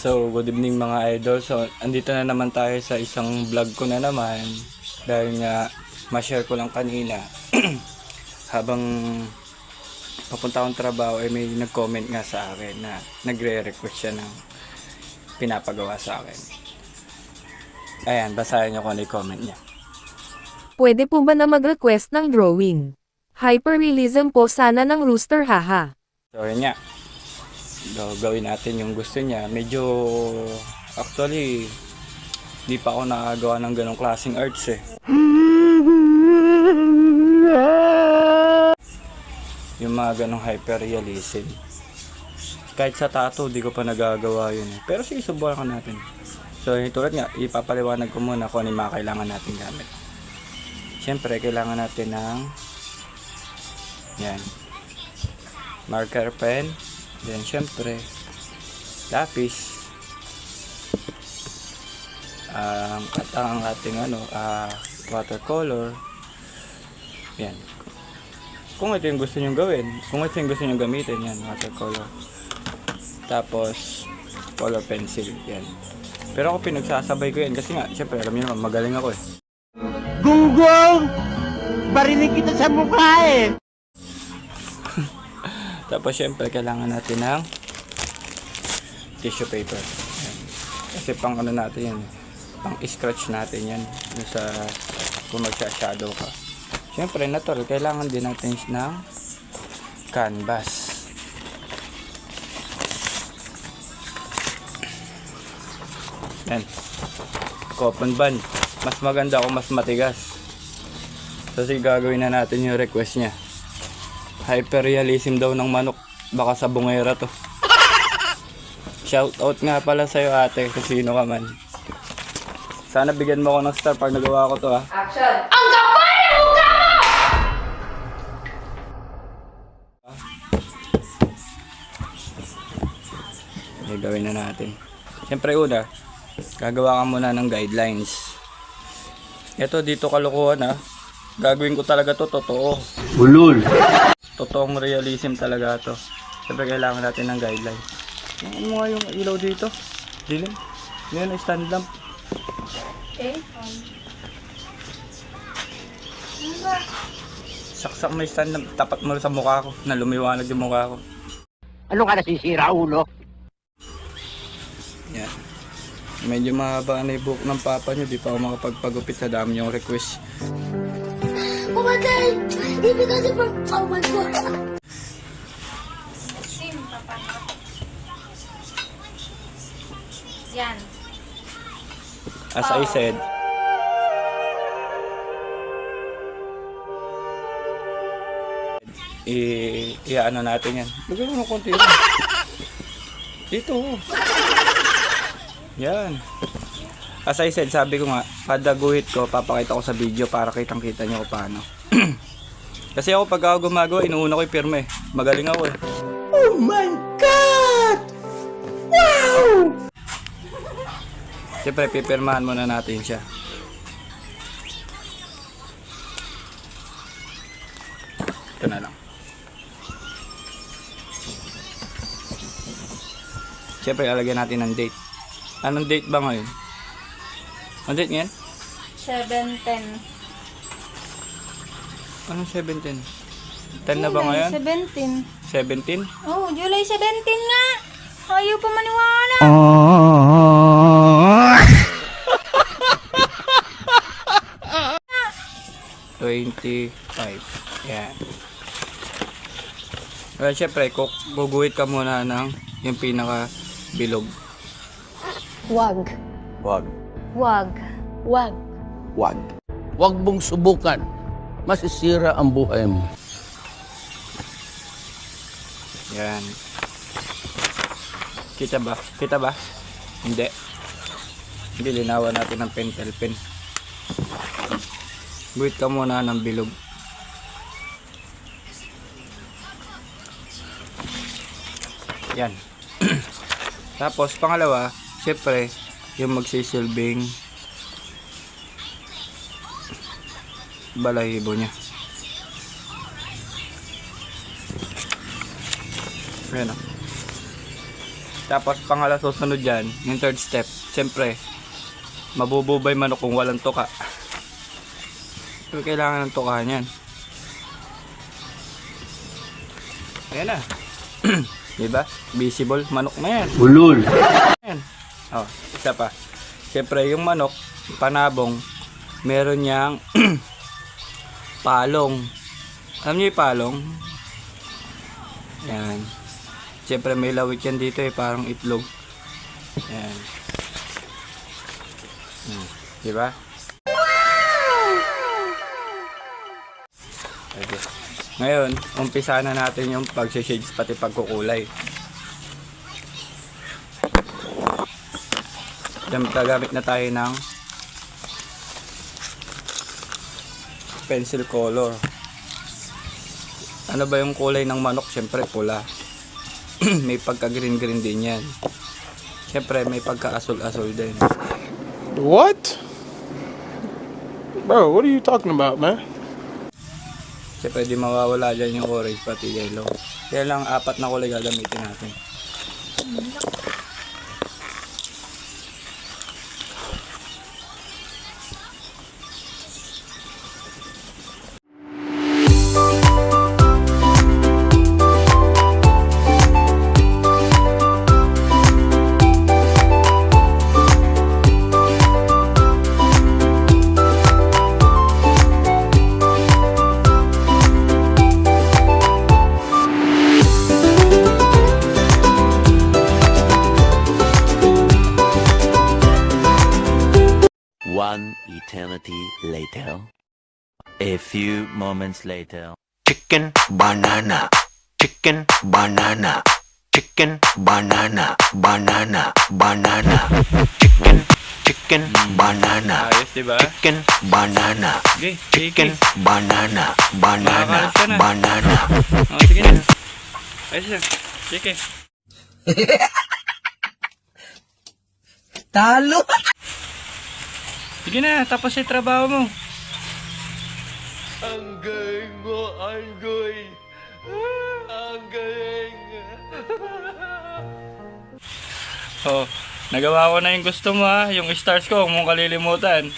So, good evening mga idol. So, andito na naman tayo sa isang vlog ko na naman. Dahil nga, ma-share ko lang kanina. Habang papunta akong trabaho, ay may nag-comment nga sa akin na nagre-request siya ng pinapagawa sa akin. Ayan, basahin niyo kung ano yung comment niya. Pwede po ba na mag-request ng drawing? Hyperrealism po sana ng rooster, haha. So, yun nga. Gawin natin yung gusto niya. Medyo, actually, di pa ako nakagawa ng ganong klaseng arts eh. Yung mga ganong hyperrealism. Kahit sa tattoo, di ko pa nagagawa yun eh. Pero sige, subukan natin. So, yung tulad nga, ipapaliwanag ko muna kung ano yung mga kailangan natin gamit. Siyempre, kailangan natin ng yan, marker pen. Then, siyempre, lapis. At ang ating watercolor. Yan. Kung ito yung gusto nyo gawin, kung ito yung gusto nyo gamitin, yan, watercolor. Tapos, color pencil, yan. Pero ako pinagsasabay ko yan kasi nga, siyempre, alam nyo naman, magaling ako eh. Gunggong! Barinig kita sa mukha eh! Tapos syempre kailangan natin ng tissue paper. Ayan. Kasi pang ano natin yan, pang scratch natin yan sa kung magsha-shadow ka. Syempre natural, kailangan din natin ng canvas. Yan. Cotton band. Mas maganda kung mas matigas. So sige, gagawin na natin yung request niya. Hyperrealism daw ng manok. Baka sa bungera to. Shout out nga pala sa'yo ate kung sino ka man. Sana bigyan mo ako ng star pag nagawa ko to ha. Action! Ang kapal ng mukha mo! Okay, gawin na natin. Siyempre una, gagawa ka muna ng guidelines. Ito dito kalokohan ha. Gagawin ko talaga to totoo. Ulul! Totoong realism talaga to. Siyempre kailangan natin ng guideline. Ano nga yung ilaw dito? Dilim. Ngayon ay stand lamp. Okay. Ano ba? Saksak mo yung stand lamp. Tapat mo sa mukha ko. Na lumiwanag yung mukha ko. Ano ka nasisira, ulo? Yan. Medyo mahaba na yung buhok ng papa nyo. Di pa ako makapagpagupit sa dami yung request. Pumatay! Ibig kasi oh my God! Sim, paano? Yan. As I said, i-ano natin yan. Lagyan mo ng konti yan. Dito. Yan. As I said, sabi ko nga, padaguhit ko, papakita ko sa video para kitang-kita nyo kung paano. Kasi ako pag ako gumagawa, inuuna ko yung pirme. Magaling ako eh. Oh my God! Wow! Siyempre, pipirmahan muna natin siya. Ito na lang. Siyempre, lalagyan natin ng date. Anong date ba ngayon? Anong date ngayon? 7:10. Anong 17? 10 na ba ngayon? 17. 17? Oh, July 17 nga. Ayaw pa maniwala. 25. Yan. Well, syempre, guguhit ka muna ng yung pinaka bilog. Wag. Wag. Wag. Wag. Wag. Huwag mong subukan. Masisira ang buhay mo. Yan. Kita ba? Kita ba? Hindi. Hindi, linawan natin ng pentel pen. Guhit ka muna ng bilog. Yan. Tapos, pangalawa, syempre, yung magsisilbing balahibo niya. Ayan o. Tapos pangala susunod dyan, yung third step, siyempre, mabububay manok kung walang tuka. So, kailangan ng tukahan yan. Ayan na. Diba? Visible manok na yan. Ulul. Ayan. Oh, isa pa. Siyempre, yung manok, panabong, meron niyang palong. Alam niyo yung palong? Ayan. Siyempre, may lawit yan dito parang itlog. Ayan. Diba? Okay. Ngayon, umpisa na natin yung pag-shades pati pagkukulay. Siyempre, gamit na tayo ng pencil color. Ano ba yung kulay ng manok? Siyempre, pula. May pagka-green-green din yan. Siyempre, may pagka-asul-asul din. What? Bro, what are you talking about, man? Siyempre, di mawawala dyan yung orange pati yellow. Kaya lang, 4 na kulay gagamitin natin. One eternity later. A few moments later. Chicken banana, chicken banana, chicken banana, banana, banana, chicken banana, Ayos, diba? chicken banana, Okay, chicken banana, banana, Makakalis ka na. banana. Oh, sige na. Ayos na. Sige. Talo. Sige na, tapos yung trabaho mo. Ang galing mo, Angoy. Ang galing. Oh, nagawa ko na yung gusto mo ha. Yung stars ko, huwag mong kalilimutan.